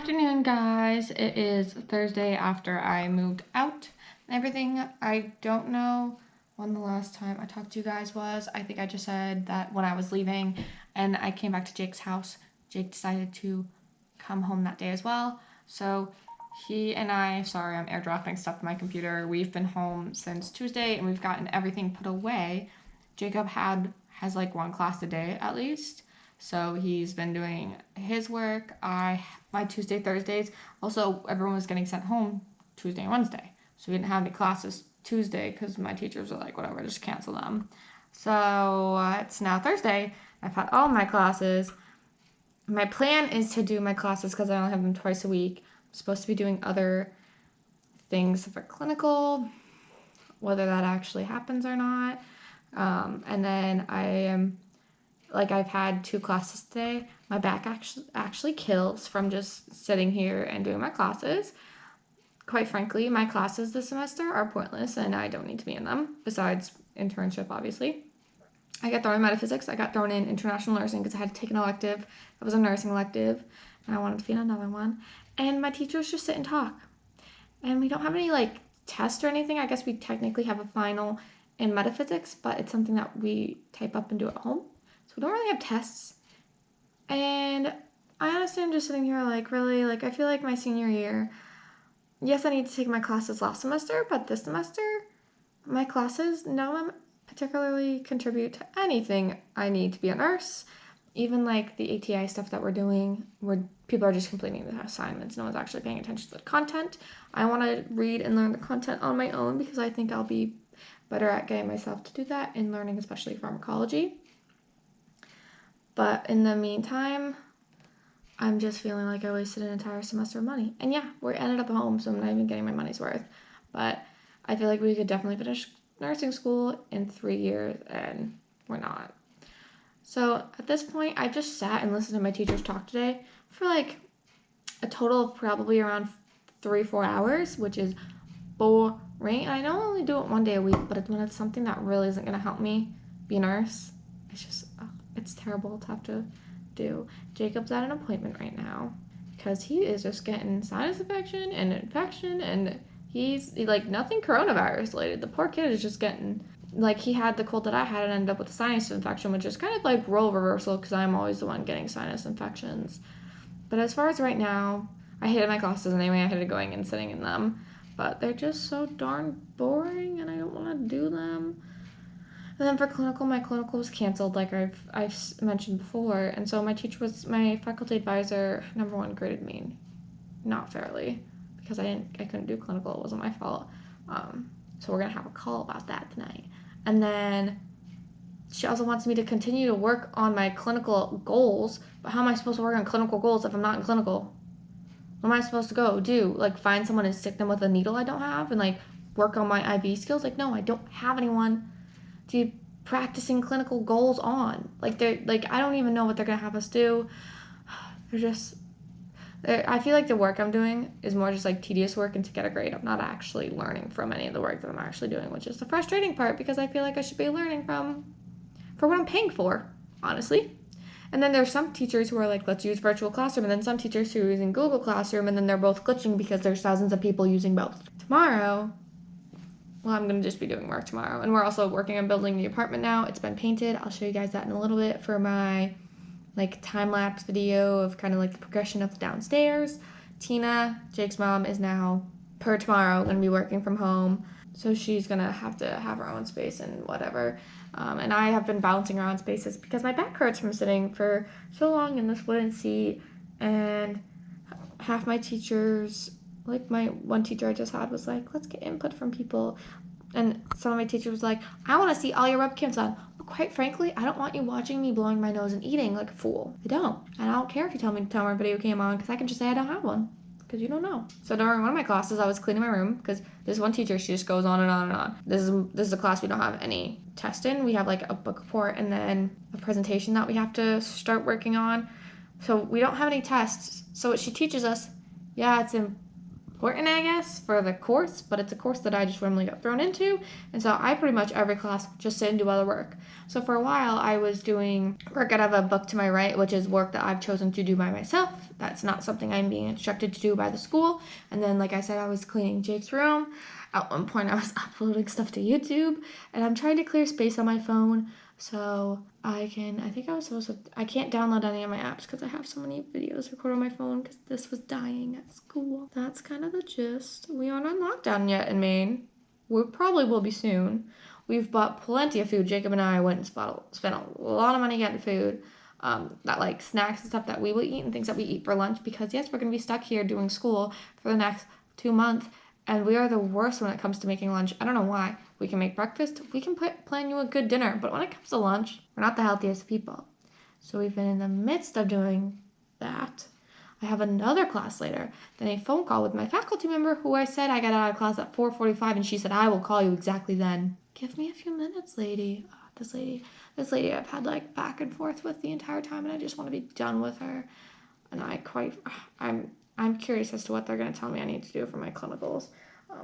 afternoon, guys. It is Thursday after I moved out and everything. I don't know when the last time I talked to you guys was. I think I just said that when I was leaving and I came back to Jake's house, Jake decided to come home that day as well. So he and sorry, I'm airdropping stuff to my computer. We've been home since Tuesday and we've gotten everything put away. Jacob has like one class a day at least. So he's been doing his work. My Tuesday, Thursdays. Also, everyone was getting sent home Tuesday and Wednesday. So we didn't have any classes Tuesday because my teachers were like, whatever, just cancel them. So it's now Thursday. I've had all my classes. My plan is to do my classes because I only have them twice a week. I'm supposed to be doing other things for clinical, whether that actually happens or not. And then I've had 2 classes today. My back actually kills from just sitting here and doing my classes. Quite frankly, my classes this semester are pointless and I don't need to be in them, besides internship, obviously. I got thrown in metaphysics. I got thrown in international nursing because I had to take an elective. That was a nursing elective, and I wanted to be in another one. And my teachers just sit and talk. And we don't have any, tests or anything. I guess we technically have a final in metaphysics, but it's something that we type up and do at home. So we don't really have tests. And I honestly am just sitting here really, I feel like my senior year, yes, I need to take my classes last semester, but this semester, my classes, none of them particularly contribute to anything I need to be a nurse. Even the ATI stuff that we're doing, where people are just completing the assignments. No one's actually paying attention to the content. I want to read and learn the content on my own because I think I'll be better at getting myself to do that in learning, especially pharmacology. But in the meantime, I'm just feeling like I wasted an entire semester of money. And yeah, we ended up home, so I'm not even getting my money's worth. But I feel like we could definitely finish nursing school in 3 years, and we're not. So at this point, I just sat and listened to my teachers talk today for a total of probably around 3-4 hours, which is boring. And I know I only do it 1 day a week, but when it's something that really isn't going to help me be a nurse, it's terrible to have to do. Jacob's at an appointment right now because he is just getting sinus infection, and he's nothing coronavirus related. The poor kid is just getting, he had the cold that I had and ended up with a sinus infection, which is kind of role reversal because I'm always the one getting sinus infections. But as far as right now, I hated my classes anyway. I hated going and sitting in them, but they're just so darn boring and I don't want to do them. And then for clinical, my clinical was canceled, like I've mentioned before. And so my faculty advisor, number one, graded me not fairly because I couldn't do clinical. It wasn't my fault. So we're going to have a call about that tonight. And then she also wants me to continue to work on my clinical goals. But how am I supposed to work on clinical goals if I'm not in clinical? What am I supposed to go do? Find someone and stick them with a needle I don't have and work on my IV skills? No, I don't have anyone to be practicing clinical goals on. I don't even know what they're gonna have us do. I feel like the work I'm doing is more just tedious work and to get a grade. I'm not actually learning from any of the work that I'm actually doing, which is the frustrating part because I feel like I should be learning for what I'm paying for, honestly. And then there's some teachers who are let's use virtual classroom, and then some teachers who are using Google Classroom, and then they're both glitching because there's thousands of people using both. Tomorrow, well, I'm going to just be doing work tomorrow. And we're also working on building the apartment now. It's been painted. I'll show you guys that in a little bit for my time-lapse video of kind of the progression of the downstairs. Tina, Jake's mom, is now, per tomorrow, going to be working from home. So she's going to have her own space and whatever. And I have been bouncing around spaces because my back hurts from sitting for so long in this wooden seat. And half my teachers, my one teacher I just had was let's get input from people. And some of my teachers was I want to see all your webcams on. Well, quite frankly, I don't want you watching me blowing my nose and eating like a fool. I don't. And I don't care if you tell me to turn my video cam on because I can just say I don't have one. Because you don't know. So during one of my classes, I was cleaning my room because this one teacher, she just goes on and on and on. This is a class we don't have any test in. We have a book report and then a presentation that we have to start working on. So we don't have any tests. So what she teaches us, yeah, it's important, I guess, for the course, but it's a course that I just randomly got thrown into. And so I pretty much every class just sit and do other work. So for a while, I was doing work out of a book to my right, which is work that I've chosen to do by myself. That's not something I'm being instructed to do by the school. And then, like I said, I was cleaning Jake's room. At one point, I was uploading stuff to YouTube, and I'm trying to clear space on my phone so I can't download any of my apps because I have so many videos recorded on my phone because this was dying at school. That's kind of the gist. We aren't on lockdown yet in Maine. We probably will be soon. We've bought plenty of food. Jacob and I went and spent a lot of money getting food. That like snacks and stuff that we will eat and things that we eat for lunch because yes, we're going to be stuck here doing school for the next 2 months. And we are the worst when it comes to making lunch. I don't know why. We can make breakfast. We can plan you a good dinner. But when it comes to lunch, we're not the healthiest people. So we've been in the midst of doing that. I have another class later. Then a phone call with my faculty member who I said I got out of class at 4:45. And she said, I will call you exactly then. Give me a few minutes, lady. This lady I've had like back and forth with the entire time. And I just want to be done with her. And I'm curious as to what they're going to tell me I need to do for my clinicals.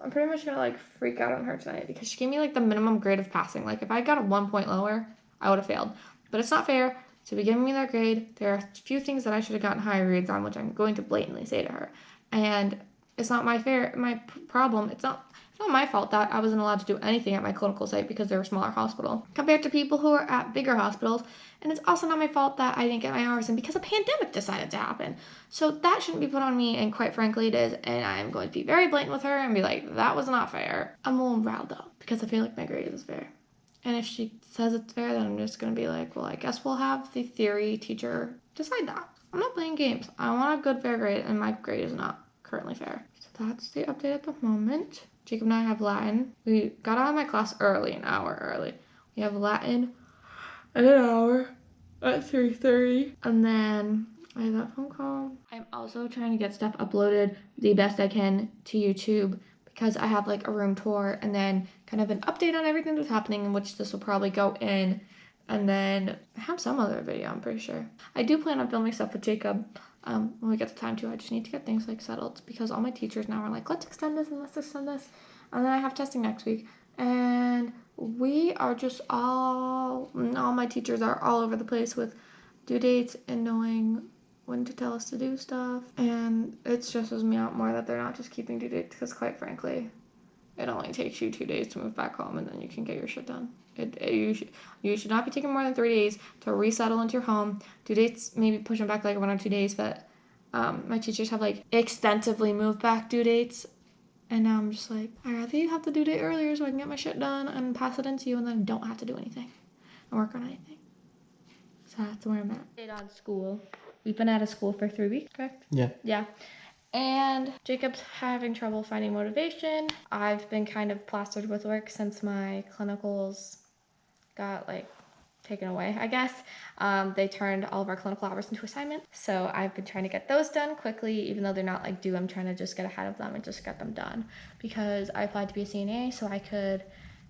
I'm pretty much going to like freak out on her tonight because she gave me like the minimum grade of passing. Like if I got a 1 point lower, I would have failed. But it's not fair to be giving me that grade. There are a few things that I should have gotten higher grades on, which I'm going to blatantly say to her. And it's not my problem. It's not my fault that I wasn't allowed to do anything at my clinical site because they're a smaller hospital compared to people who are at bigger hospitals. And it's also not my fault that I didn't get my hours in because a pandemic decided to happen. So that shouldn't be put on me, and quite frankly it is. And I'm going to be very blatant with her and be like, that was not fair. I'm a little riled though because I feel like my grade is fair. And if she says it's fair, then I'm just going to be like, well, I guess we'll have the theory teacher decide that. I'm not playing games. I want a good fair grade, and my grade is not currently fair. So that's the update at the moment. Jacob and I have Latin. We got out of my class early, an hour early. We have Latin in an hour at 3:30. And then I have that phone call. I'm also trying to get stuff uploaded the best I can to YouTube because I have like a room tour and then kind of an update on everything that's happening, in which this will probably go in. And then I have some other video, I'm pretty sure. I do plan on filming stuff with Jacob when we get the time to. I just need to get things like settled because all my teachers now are like, let's extend this and let's extend this. And then I have testing next week. And we are just all my teachers are all over the place with due dates and knowing when to tell us to do stuff. And it stresses me out more that they're not just keeping due dates because quite frankly, it only takes you 2 days to move back home and then you can get your shit done. You should not be taking more than 3 days to resettle into your home. Due dates, maybe push them back like 1 or 2 days, but my teachers have like extensively moved back due dates. And now I'm just like, I'd rather you have the due date earlier so I can get my shit done and pass it into you and then don't have to do anything and work on anything. So that's where I'm at. Stayed on school. We've been out of school for 3 weeks, correct? Yeah. Yeah. And Jacob's having trouble finding motivation. I've been kind of plastered with work since my clinicals got like taken away, I guess. They turned all of our clinical hours into assignments. So I've been trying to get those done quickly, even though they're not like due. I'm trying to just get ahead of them and just get them done because I applied to be a CNA so I could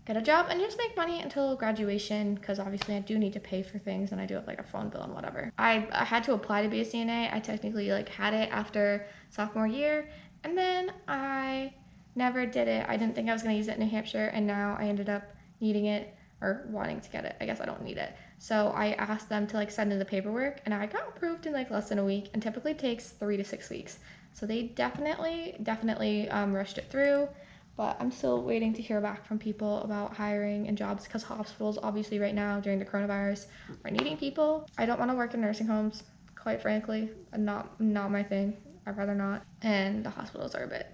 get a job and just make money until graduation because obviously I do need to pay for things and I do have like a phone bill and whatever. I had to apply to be a CNA. I technically like had it after sophomore year and then I never did it. I didn't think I was going to use it in New Hampshire and now I ended up needing it or wanting to get it. I guess I don't need it. So I asked them to like send in the paperwork and I got approved in like less than a week and typically takes 3 to 6 weeks. So they definitely rushed it through. But I'm still waiting to hear back from people about hiring and jobs because hospitals obviously right now during the coronavirus are needing people. I don't want to work in nursing homes, quite frankly. Not my thing. I'd rather not. And the hospitals are a bit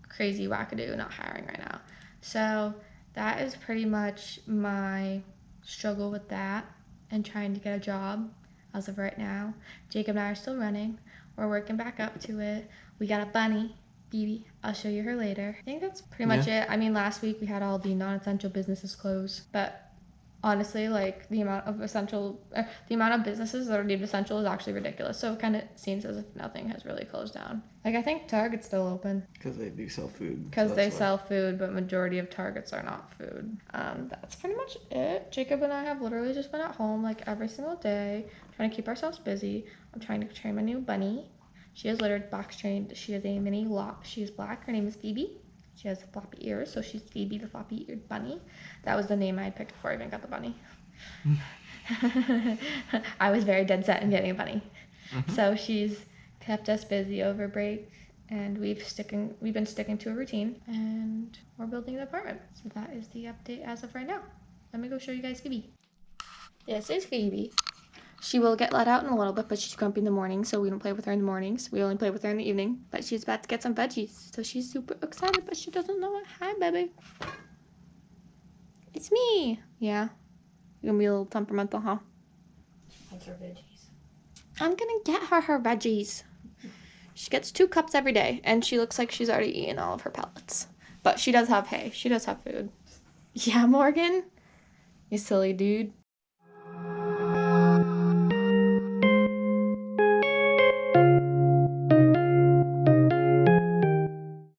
crazy wackadoo not hiring right now. So that is pretty much my struggle with that and trying to get a job as of right now. Jacob and I are still running. We're working back up to it. We got a bunny. Bibi, I'll show you her later. I think that's pretty much it. I mean, last week we had all the non-essential businesses closed, but honestly, like the amount of businesses that are deemed essential is actually ridiculous. So it kind of seems as if nothing has really closed down. Like I think Target's still open Because they do sell food. because they sell food, but majority of Targets are not food. That's pretty much it. Jacob and I have literally just been at home like every single day, trying to keep ourselves busy. I'm trying to train my new bunny. She is litter box trained. She is a mini lop. She is black. Her name is Phoebe. She has floppy ears, so she's Phoebe the floppy eared bunny. That was the name I had picked before I even got the bunny. I was very dead set in getting a bunny. So she's kept us busy over break, and we've been sticking to a routine, and we're building an apartment. So that is the update as of right now. Let me go show you guys Phoebe. This is Phoebe. She will get let out in a little bit, but she's grumpy in the morning, so we don't play with her in the mornings. We only play with her in the evening. But she's about to get some veggies, so she's super excited, but she doesn't know it. Hi, baby. It's me. Yeah. You're gonna be a little temperamental, huh? What's her veggies? I'm gonna get her veggies. She gets 2 cups every day, and she looks like she's already eaten all of her pellets. But she does have hay. She does have food. Yeah, Morgan? You silly dude.